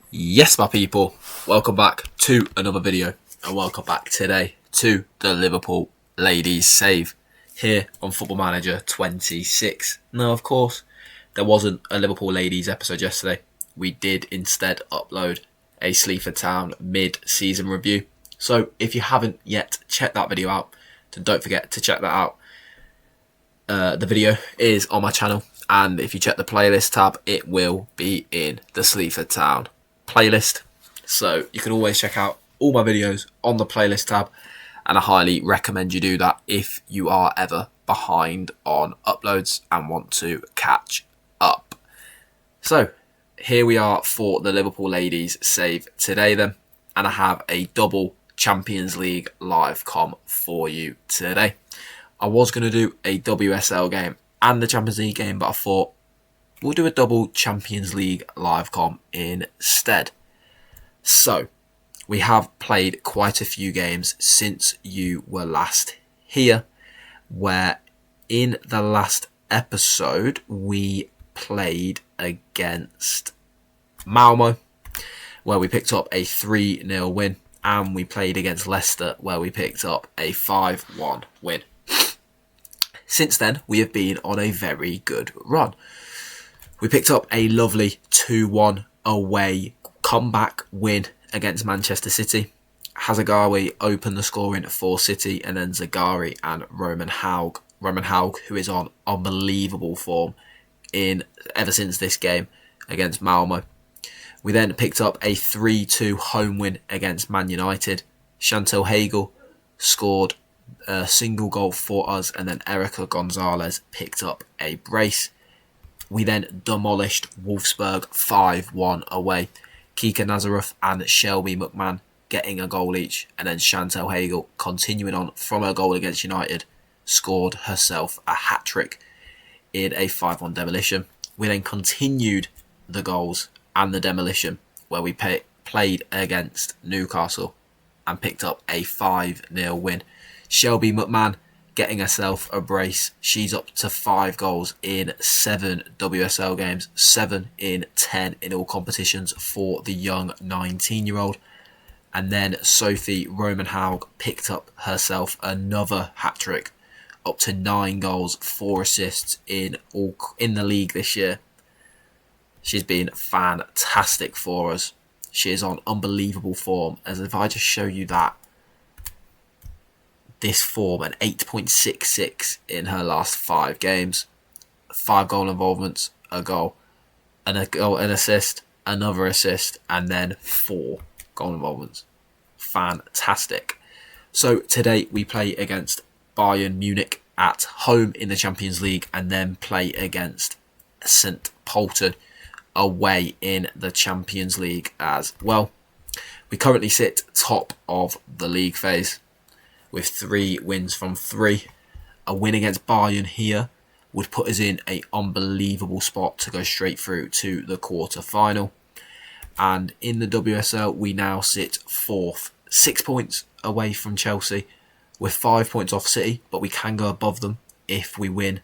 Yes, my people, welcome back to another video and welcome back today to the Liverpool Ladies Save here on Football Manager 26. Now, of course, there wasn't a Liverpool Ladies episode yesterday. We did instead upload a Sleaford Town mid-season review. So if you haven't yet checked that video out, then don't forget to check that out. The video is on my channel, and if you check the playlist tab, it will be in the Sleaford Town playlist. So you can always check out all my videos on the playlist tab, and I highly recommend you do that if you are ever behind on uploads and want to catch up. So here we are for the Liverpool Ladies Save today then, and I have a double Champions League live com for you today. I was going to do a WSL game and the Champions League game, but I thought we'll do a double Champions League live com instead. So, we have played quite a few games since you were last here, where in the last episode we played against Malmo, where we picked up a 3-0 win, and we played against Leicester, where we picked up a 5-1 win. Since then, we have been on a very good run. We picked up a lovely 2-1 away comeback win against Manchester City. Hazagawi opened the scoring for City, and then Zagari and Roman Haug, who is on unbelievable form ever since this game against Malmo. We then picked up a 3-2 home win against Man United. Chantal Hagel scored a single goal for us, and then Erica Gonzalez picked up a brace. We then demolished Wolfsburg 5-1 away. Kika Nazareth and Shelby McMahon getting a goal each, and then Chantal Hagel, continuing on from her goal against United, scored herself a hat-trick in a 5-1 demolition. We then continued the goals and the demolition, where we played against Newcastle and picked up a 5-0 win. Shelby McMahon getting herself a brace. She's up to 5 goals in 7 WSL games, 7 in 10 in all competitions for the young 19-year-old. And then Sophie Roman Haug picked up herself another hat-trick, up to 9 goals, 4 assists in the league this year. She's been fantastic for us. She is on unbelievable form, as if I just show you that, this form, an 8.66 in her last 5 games, 5 goal involvements, a goal, an assist, another assist, and then 4 goal involvements. Fantastic. So today we play against Bayern Munich at home in the Champions League, and then play against St. Polten away in the Champions League as well. We currently sit top of the league phase with 3 wins from 3. A win against Bayern here would put us in an unbelievable spot to go straight through to the quarter-final. And in the WSL, we now sit 4th, 6 points away from Chelsea, with 5 points off City, but we can go above them if we win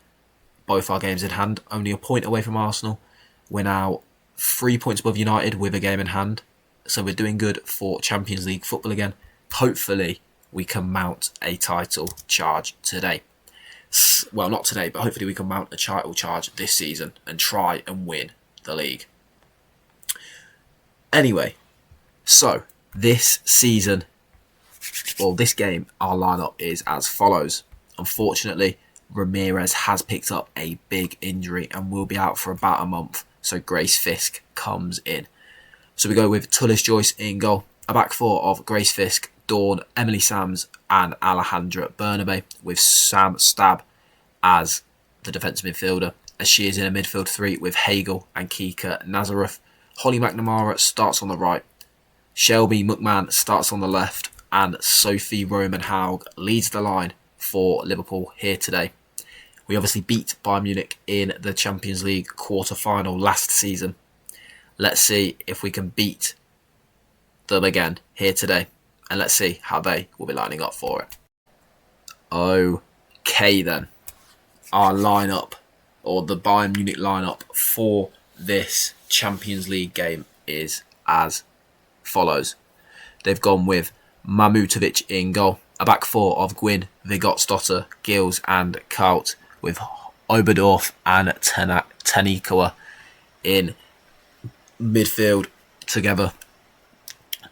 both our games in hand. Only a point away from Arsenal. We're now 3 points above United with a game in hand. So we're doing good for Champions League football again. Hopefully we can mount a title charge today. Well, not today, but hopefully we can mount a title charge this season and try and win the league. Anyway, so this season, well, this game, our lineup is as follows. Unfortunately, Ramirez has picked up a big injury and will be out for about a month, so Grace Fisk comes in. So we go with Tullis Joyce in goal, a back 4 of Grace Fisk, Dawn, Emily Sams and Alejandra Bernabe, with Sam Stab as the defensive midfielder, as she is in a midfield 3 with Hagel and Kika Nazareth. Holly McNamara starts on the right, Shelby McMahon starts on the left, and Sophie Roman Haug leads the line for Liverpool here today. We obviously beat Bayern Munich in the Champions League quarter-final last season. Let's see if we can beat them again here today, and let's see how they will be lining up for it. Okay then, our lineup, or the Bayern Munich lineup for this Champions League game, is as follows. They've gone with Mahmutovic in goal. A back four of Gwyn, Vigotstotter, Gills and Kaut, with Oberdorf and Tanikawa in midfield together.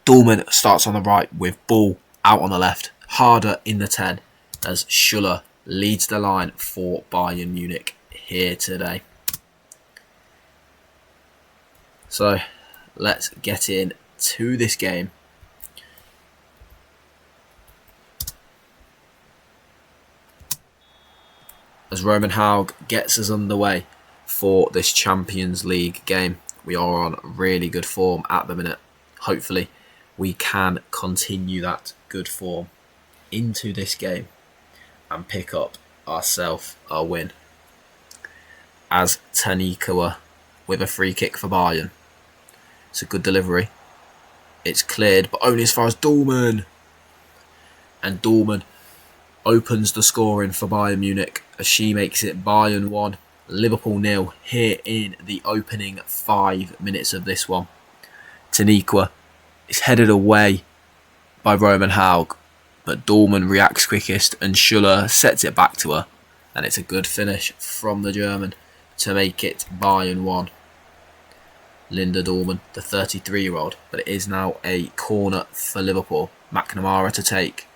Dorman starts on the right with Ball out on the left. Harder in the 10 as Schuller leads the line for Bayern Munich here today. So let's get into this game. As Roman Haug gets us underway for this Champions League game. We are on really good form at the minute. Hopefully we can continue that good form into this game and pick up ourselves a win. As Tanikawa with a free kick for Bayern. It's a good delivery. It's cleared, but only as far as Dorman. And Dorman opens the scoring for Bayern Munich as she makes it Bayern 1, Liverpool 0 here in the opening 5 minutes of this one. Tanikawa is headed away by Roman Haug, but Dorman reacts quickest and Schuller sets it back to her. And it's a good finish from the German to make it Bayern 1. Linda Dorman, the 33-year-old, but it is now a corner for Liverpool. McNamara to take.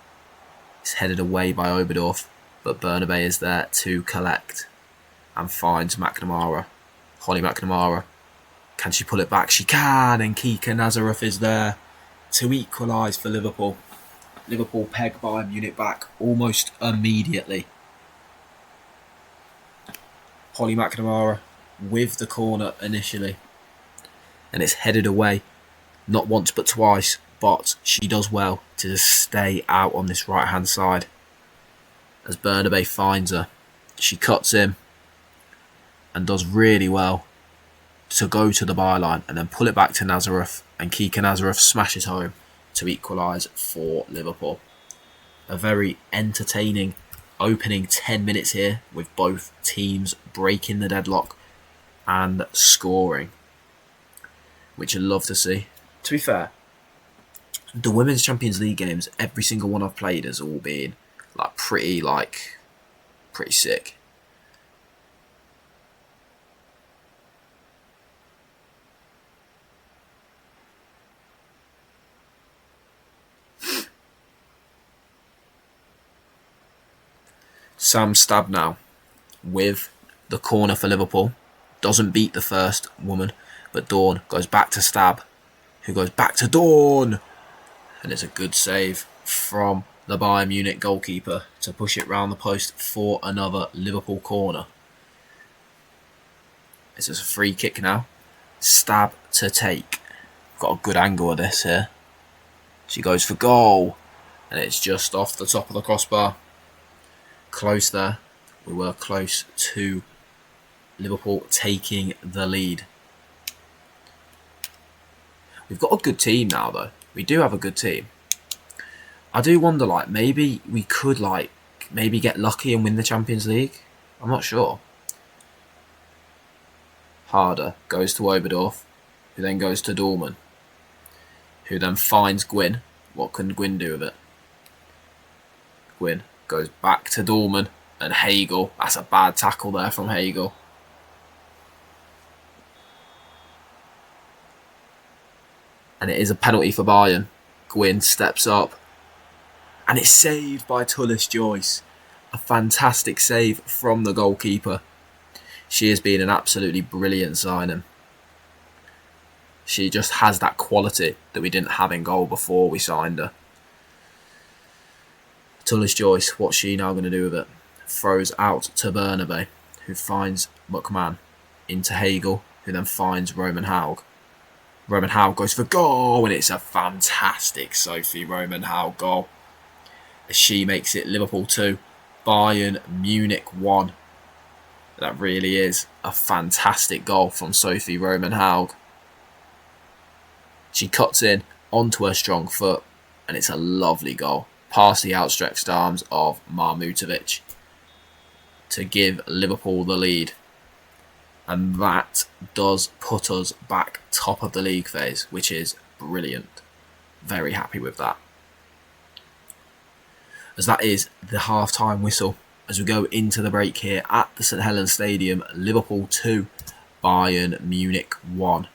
It's headed away by Oberdorf, but Bernabé is there to collect and finds McNamara. Holly McNamara. Can she pull it back? She can, and Kika Nazareth is there to equalise for Liverpool. Liverpool peg Bayern Munich back almost immediately. Holly McNamara with the corner initially. And it's headed away, not once but twice, but she does well to just stay out on this right hand side. As Bernabé finds her, she cuts in and does really well to go to the byline and then pull it back to Nazareth, and Kika Nazareth smashes home to equalise for Liverpool. A very entertaining opening 10 minutes here with both teams breaking the deadlock and scoring, which I love to see. To be fair, the Women's Champions League games, every single one I've played has all been pretty sick. Sam Stab now with the corner for Liverpool. Doesn't beat the first woman, but Dawn goes back to Stab, who goes back to Dawn. And it's a good save from the Bayern Munich goalkeeper to push it round the post for another Liverpool corner. It's just a free kick now. Stab to take. Got a good angle of this here. She goes for goal. And it's just off the top of the crossbar. Close there. We were close to Liverpool taking the lead. We've got a good team now, though. We do have a good team. I do wonder, maybe we could, maybe get lucky and win the Champions League. I'm not sure. Harder goes to Oberdorf, who then goes to Dorman, who then finds Gwyn. What can Gwyn do with it? Gwyn goes back to Dorman and Hagel. That's a bad tackle there from Hagel. And it is a penalty for Bayern. Gwyn steps up. And it's saved by Tullis Joyce. A fantastic save from the goalkeeper. She has been an absolutely brilliant signing. She just has that quality that we didn't have in goal before we signed her. Tullis Joyce, what's she now going to do with it? Throws out to Bernabé, who finds McMahon into Hagel, who then finds Roman Haug. Roman Haug goes for goal, and it's a fantastic Sophie Roman Haug goal. As she makes it Liverpool 2, Bayern Munich 1. That really is a fantastic goal from Sophie Roman Haug. She cuts in onto her strong foot, and it's a lovely goal. Past the outstretched arms of Mahmutovic to give Liverpool the lead. And that does put us back top of the league phase, which is brilliant. Very happy with that. As that is the half-time whistle as we go into the break here at the St Helens Stadium. Liverpool 2, Bayern Munich 1.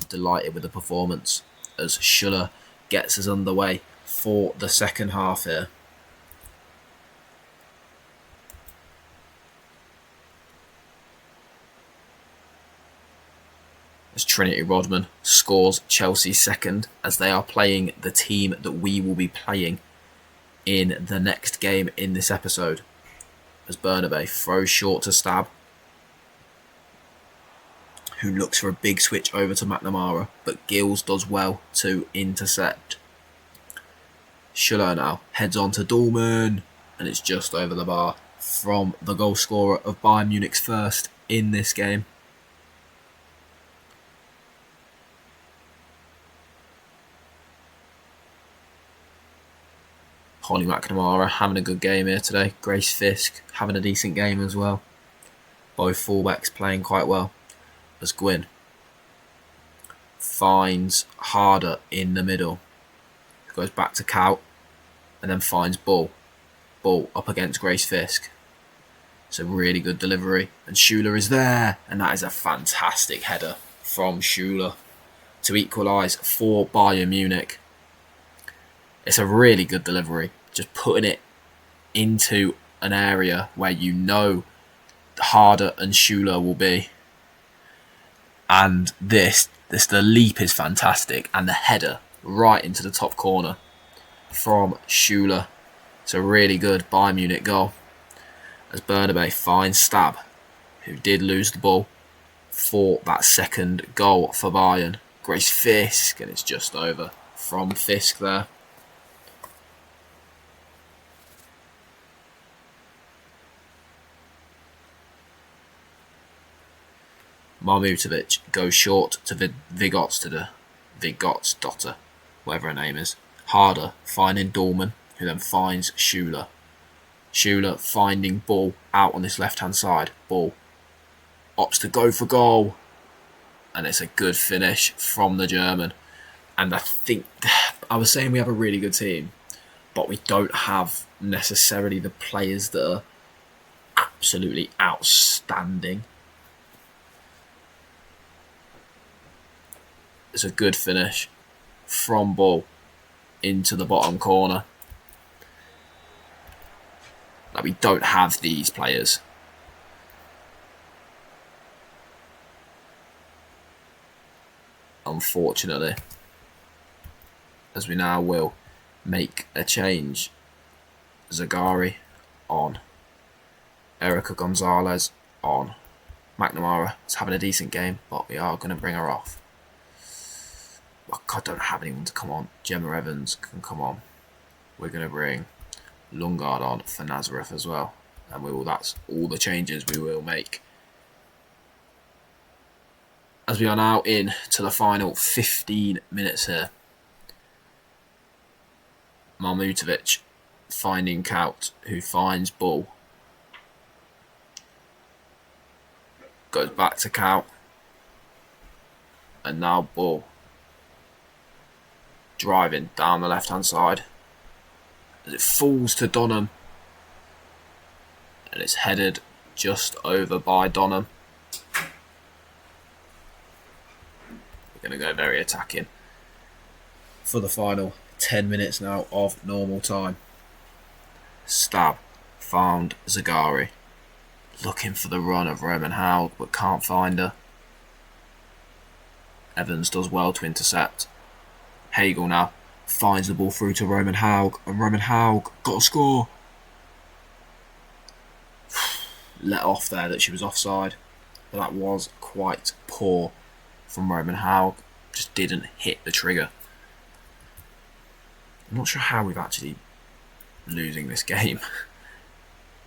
Delighted with the performance as Schuller gets us underway for the second half here. As Trinity Rodman scores Chelsea's second, as they are playing the team that we will be playing in the next game in this episode. As Bernabé throws short to Stab, who looks for a big switch over to McNamara, but Gills does well to intercept. Schuller now heads on to Dahlmann, and it's just over the bar from the goal scorer of Bayern Munich's first in this game. Holly McNamara having a good game here today. Grace Fisk having a decent game as well. Both fullbacks playing quite well. As Gwyn finds Harder in the middle. Goes back to Kaut and then finds Bull. Bull up against Grace Fisk. It's a really good delivery. And Schuller is there. And that is a fantastic header from Schuller to equalise for Bayern Munich. It's a really good delivery. Just putting it into an area where you know Harder and Schuller will be. And the leap is fantastic. And the header right into the top corner from Schuller. It's a really good Bayern Munich goal. As Bernabé finds Stab, who did lose the ball for that second goal for Bayern. Grace Fisk, and it's just over from Fisk there. Marmutovic goes short to Vigotsdotter, whatever her name is. Harder finding Dahlmann, who then finds Schuller. Schuller finding Bull out on this left-hand side. Bull opts to go for goal. And it's a good finish from the German. And I think, I was saying we have a really good team, but we don't have necessarily the players that are absolutely outstanding. It's a good finish from Bull into the bottom corner. Like, we don't have these players. Unfortunately. As we now will make a change. Zagari on. Erica Gonzalez on. McNamara is having a decent game, but we are going to bring her off. I don't have anyone to come on. Gemma Evans can come on. We're going to bring Lundgaard on for Nazareth as well. And that's all the changes we will make. As we are now in to the final 15 minutes here. Marmutovic finding Kaut, who finds Bull. Goes back to Kaut. And now Bull. Driving down the left-hand side. As it falls to Donham. And it's headed just over by Donham. We're going to go very attacking for the final 10 minutes now of normal time. Stab found Zagari. Looking for the run of Roman Haug, but can't find her. Evans does well to intercept. Hagel now finds the ball through to Roman Haug, and Roman Haug got a score. Let off there that she was offside, but that was quite poor from Roman Haug. Just didn't hit the trigger. I'm not sure how we've actually losing this game.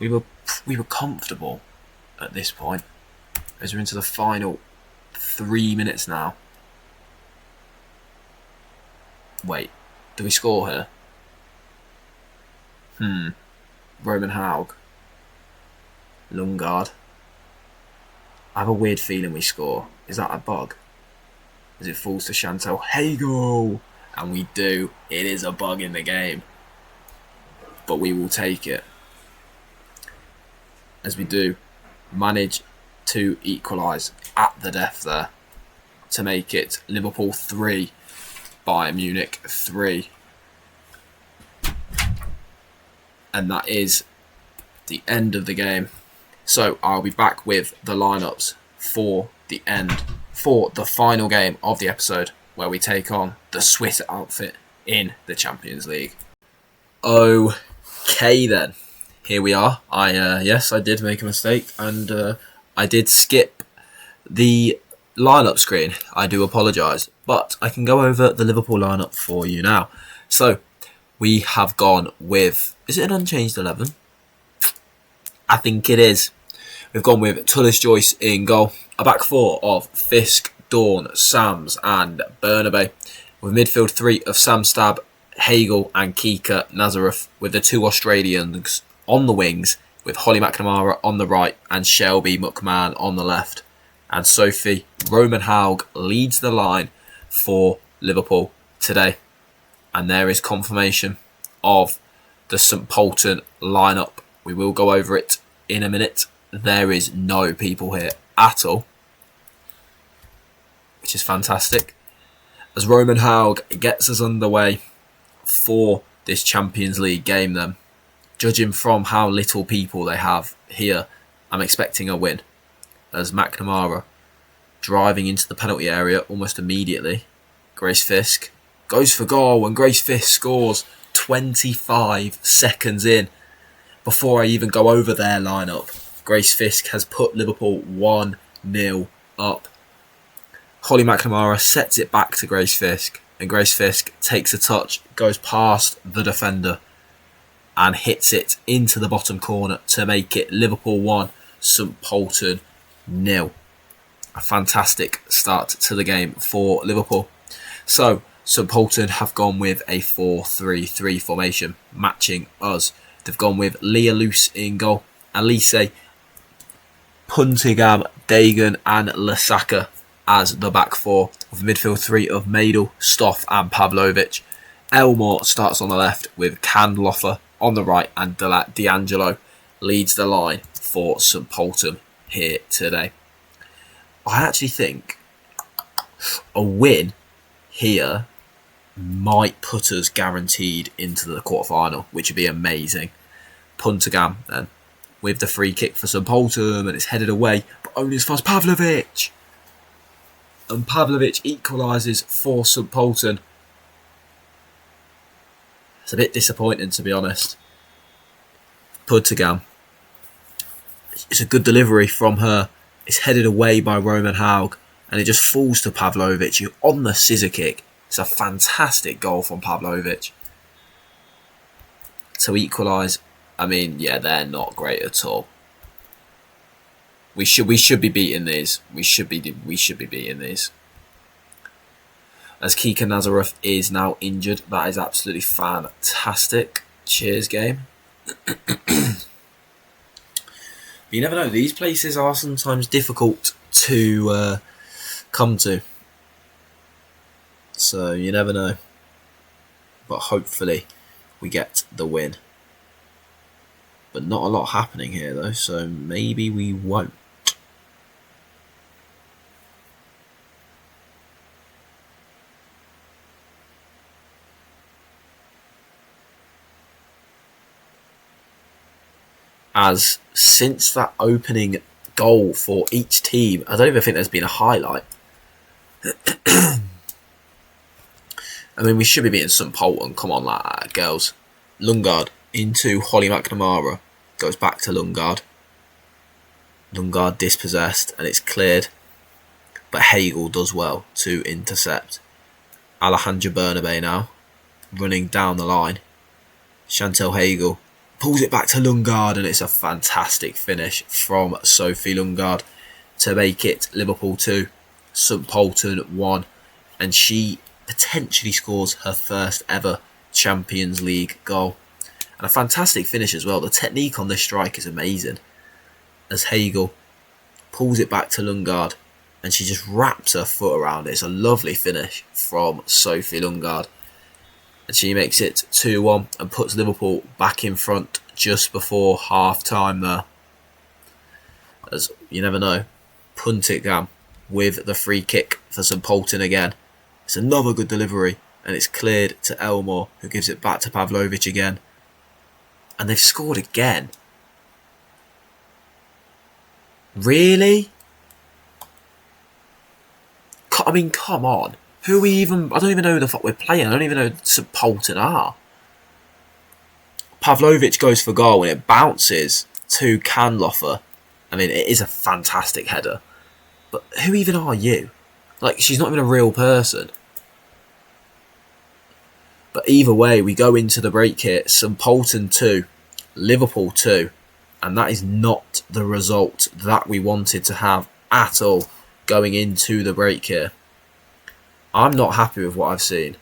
We were comfortable at this point, as we're into the final 3 minutes now. Wait, do we score here? Roman Haug. Lundgaard. I have a weird feeling we score. Is that a bug? As it falls to Chantel Hagel. And we do. It is a bug in the game. But we will take it. As we do manage to equalise at the death there. To make it Liverpool 3, Bayern Munich 3. And that is the end of the game. So I'll be back with the lineups for the final game of the episode, where we take on the Swiss outfit in the Champions League. Okay then, here we are. Yes, I did make a mistake, and I did skip the lineup screen. I do apologise, but I can go over the Liverpool lineup for you now. So we have gone with, is it an unchanged 11? I think it is. We've gone with Tullis Joyce in goal. A back four of Fisk, Dawn, Sams and Bernabé. With midfield three of Sam Stab, Hagel and Kika Nazareth. With the two Australians on the wings. With Holly McNamara on the right and Shelby McMahon on the left. And Sophie Roman Haug leads the line for Liverpool today. And there is confirmation of the St Polten lineup. We will go over it in a minute. There is no people here at all, which is fantastic. As Roman Haug gets us underway for this Champions League game then, judging from how little people they have here, I'm expecting a win. As McNamara driving into the penalty area almost immediately. Grace Fisk goes for goal and Grace Fisk scores 25 seconds in. Before I even go over their lineup, Grace Fisk has put Liverpool 1-0 up. Holly McNamara sets it back to Grace Fisk, and Grace Fisk takes a touch, goes past the defender and hits it into the bottom corner to make it Liverpool 1, St Polten 0. A fantastic start to the game for Liverpool. So St Polten have gone with a 4-3-3 formation, matching us. They've gone with Leah Luce in goal, Alice, Puntigam, Dagan and Lasaka as the back four, with midfield three of Maidel, Stoff and Pavlovic. Elmore starts on the left with Candloffer on the right, and D'Angelo leads the line for St Polten here today. I actually think a win here might put us guaranteed into the quarterfinal, which would be amazing. Puntigam then with the free kick for St Polten, and it's headed away, but only as far as Pavlovic. And Pavlovic equalises for St Polten. It's a bit disappointing, to be honest. Puntigam. It's a good delivery from her. It's headed away by Roman Haug, and it just falls to Pavlovic, who on the scissor kick. It's a fantastic goal from Pavlovic to equalise. I mean, yeah, they're not great at all. We should be beating these. We should be beating these. As Kika Nazareth is now injured, that is absolutely fantastic. Cheers, game. You never know. These places are sometimes difficult to come to. So you never know. But hopefully we get the win. But not a lot happening here though, so maybe we won't. As since that opening goal for each team, I don't even think there's been a highlight. I mean, we should be beating St Polten. Come on, girls. Lungard into Holly McNamara. Goes back to Lungard. Lungard dispossessed, and it's cleared. But Hagel does well to intercept. Alejandra Bernabé now, running down the line. Chantel Hagel pulls it back to Lungard, and it's a fantastic finish from Sophie Lungard to make it Liverpool 2, St Polten 1. And she potentially scores her first ever Champions League goal. And a fantastic finish as well. The technique on this strike is amazing. As Hagel pulls it back to Lundgaard, and she just wraps her foot around it. It's a lovely finish from Sophie Lundgaard. And she makes it 2-1 and puts Liverpool back in front just before half-time there. As you never know, Puntikam with the free kick for St Polten again. It's another good delivery, and it's cleared to Elmore, who gives it back to Pavlovic again. And they've scored again. Really? I mean, come on. Who are we even... I don't even know who the fuck we're playing. I don't even know who St Polten are. Pavlovic goes for goal and it bounces to Canloffer. I mean, it is a fantastic header. But who even are you? Like, she's not even a real person. But either way, we go into the break here. St Polten 2, Liverpool 2. And that is not the result that we wanted to have at all going into the break here. I'm not happy with what I've seen.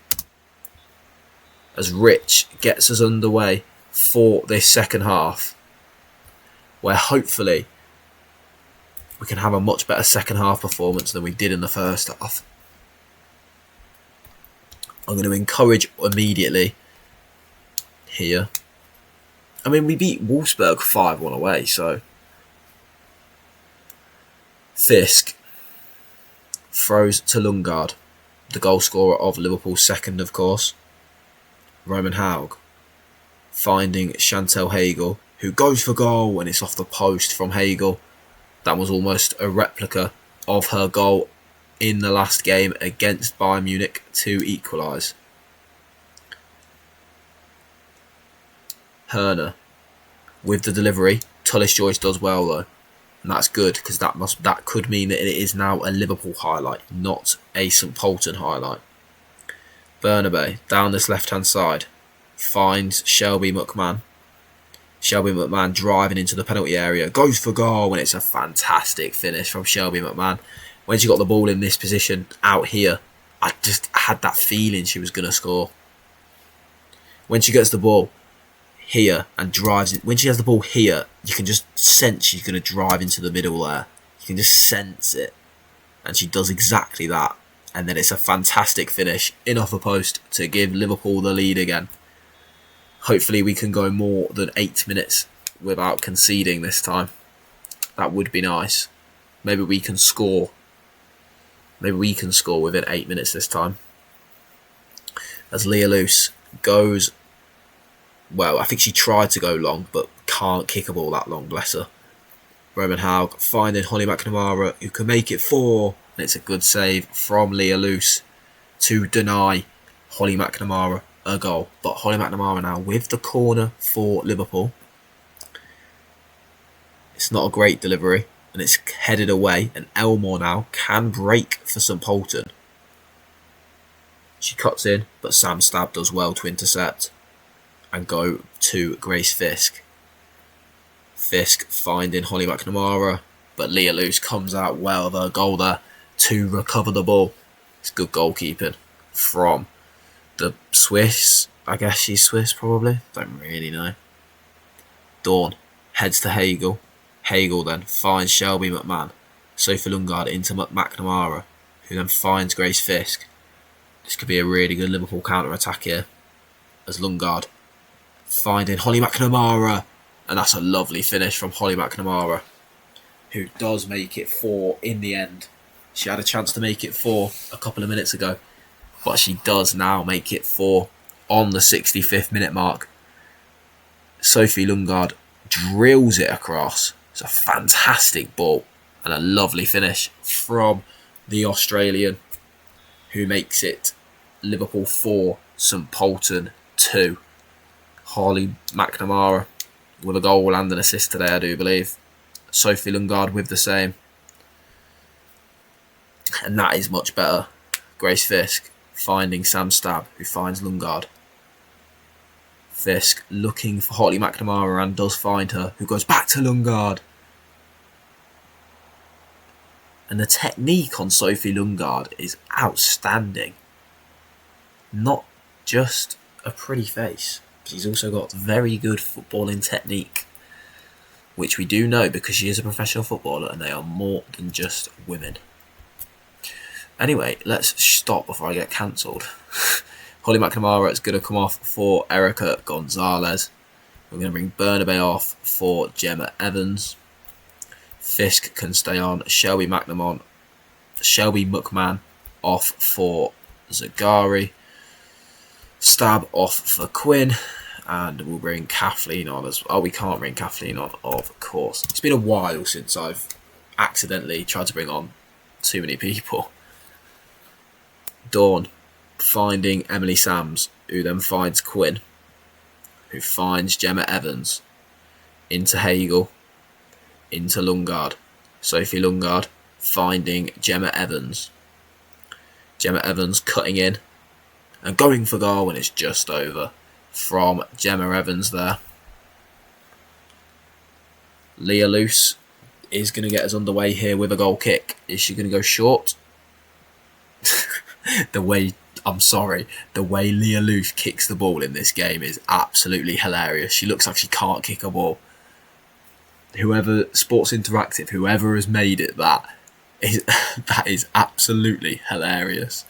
As Rich gets us underway for this second half, where hopefully we can have a much better second half performance than we did in the first half. I'm going to encourage immediately here. I mean, we beat Wolfsburg 5-1 away, so... Fisk throws to Lundgaard, the goal scorer of Liverpool's second, of course. Roman Haug finding Chantal Hagel, who goes for goal, and it's off the post from Hagel. That was almost a replica of her goal in the last game against Bayern Munich to equalise. Herner with the delivery. Tullis Joyce does well though, and that's good because that could mean that it is now a Liverpool highlight, not a St Polten highlight. Bernabé down this left hand side finds Shelby McMahon. Shelby McMahon driving into the penalty area, goes for goal, and it's a fantastic finish from Shelby McMahon. When she got the ball in this position out here, I just had that feeling she was going to score. When she gets the ball here and drives it, when she has the ball here, you can just sense she's going to drive into the middle there. You can just sense it, and she does exactly that. And then it's a fantastic finish in off the post to give Liverpool the lead again. Hopefully we can go more than 8 minutes without conceding this time. That would be nice. Maybe we can score. Maybe we can score within 8 minutes this time. As Leah Luce goes... Well, I think she tried to go long, but can't kick a ball that long, bless her. Roman Haug finding Holly McNamara, who can make it 4. And it's a good save from Leah Luce to deny Holly McNamara a goal. But Holly McNamara now with the corner for Liverpool. It's not a great delivery, and it's headed away. And Elmore now can break for St Polten. She cuts in, but Sam Stab does well to intercept and go to Grace Fisk. Fisk finding Holly McNamara, but Leah Luce comes out well with her goal there to recover the ball. It's good goalkeeping from the Swiss. I guess she's Swiss probably. Don't really know. Dawn heads to Hagel. Hagel then finds Shelby McMahon. Sophie Lundgaard into McNamara, who then finds Grace Fisk. This could be a really good Liverpool counter-attack here. As Lundgaard finding Holly McNamara. And that's a lovely finish from Holly McNamara, who does make it 4 in the end. She had a chance to make it 4 a couple of minutes ago, but she does now make it 4 on the 65th minute mark. Sophie Lundgaard drills it across. It's a fantastic ball and a lovely finish from the Australian, who makes it Liverpool 4, St Polten 2. Holly McNamara with a goal and an assist today, I do believe. Sophie Lundgaard with the same. And that is much better. Grace Fisk finding Sam Stab, who finds Lundgaard. Fisk looking for Holly McNamara and does find her, who goes back to Lundgaard. And the technique on Sophie Lundgaard is outstanding. Not just a pretty face. She's also got very good footballing technique. which we do know because she is a professional footballer and they are more than just women. Anyway, let's stop before I get cancelled. Holly McNamara is going to come off for Erica Gonzalez. We're going to bring Bernabé off for Gemma Evans. Fisk can stay on. Shelby McMahon off for Zagari. Stab off for Quinn. And we'll bring Kathleen on as well. Oh, we can't bring Kathleen on, of course. It's been a while since I've accidentally tried to bring on too many people. Dawn finding Emily Sams, who then finds Quinn, who finds Gemma Evans, into Hagel, into Lungard. Sophie Lungard finding Gemma Evans. Gemma Evans cutting in and going for goal when it's just over from Gemma Evans there. Leah Luce is going to get us underway here with a goal kick. Is she going to go short? The way Leah Luce kicks the ball in this game is absolutely hilarious. She looks like she can't kick a ball. Whoever, Sports Interactive, whoever has made it, that is absolutely hilarious.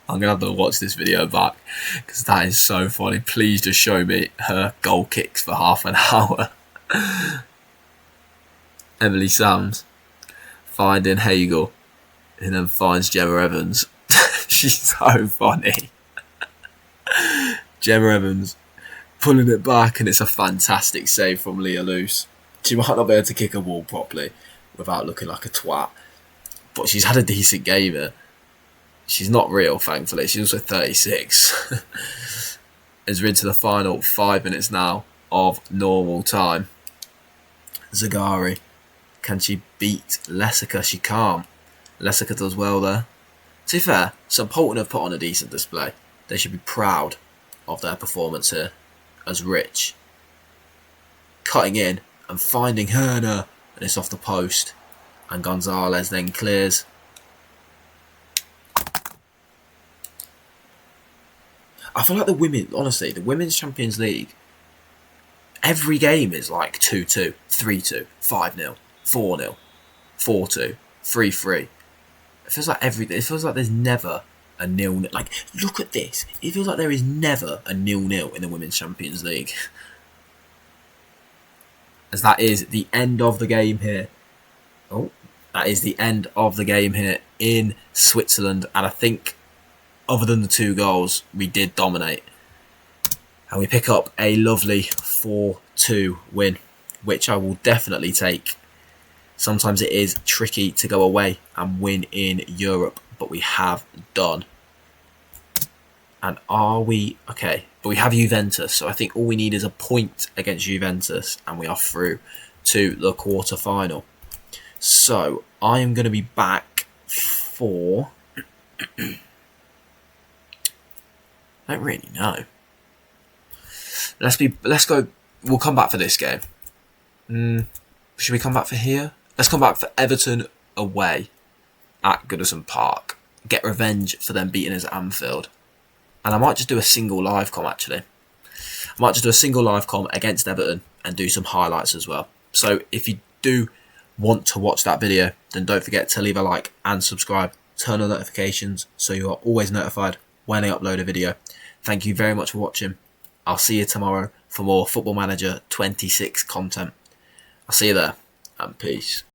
I'm going to have to watch this video back because that is so funny. Please just show me her goal kicks for half an hour. Emily Sams finding Hagel and then finds Gemma Evans. She's so funny. Gemma Evans pulling it back and it's a fantastic save from Leah Luce. She might not be able to kick a ball properly without looking like a twat, but she's had a decent game here. She's not real, thankfully. She's also 36. As we're into the final 5 minutes now of normal time. Zagari. Can she beat Lessica? She can't. Lessica does well there. To be fair, St Polton have put on a decent display. They should be proud of their performance here. As Rich cutting in and finding Herner, and it's off the post. And Gonzalez then clears. I feel like the Women's Champions League, every game is like 2-2, 3-2, 5-0, 4-0, 4-2, 3-3. It feels like there's never a 0-0. Like, look at this. It feels like there is never a 0-0 in the Women's Champions League. As that is the end of the game here. Oh, that is the end of the game here in Switzerland. And I think, other than the 2 goals, we did dominate. And we pick up a lovely 4-2 win, which I will definitely take. Sometimes it is tricky to go away and win in Europe, but we have done. And are we... Okay, but we have Juventus, so I think all we need is a point against Juventus, and we are through to the quarter-final. So, I am going to be back for... I don't really know. Let's go. We'll come back for this game. Should we come back for here? Let's come back for Everton away at Goodison Park. Get revenge for them beating us at Anfield. And I might just do a single live com actually. I might just do a single live com against Everton and do some highlights as well. So if you do want to watch that video, then don't forget to leave a like and subscribe. Turn on notifications so you are always notified when I upload a video. Thank you very much for watching. I'll see you tomorrow for more Football Manager 26 content. I'll see you there, and peace.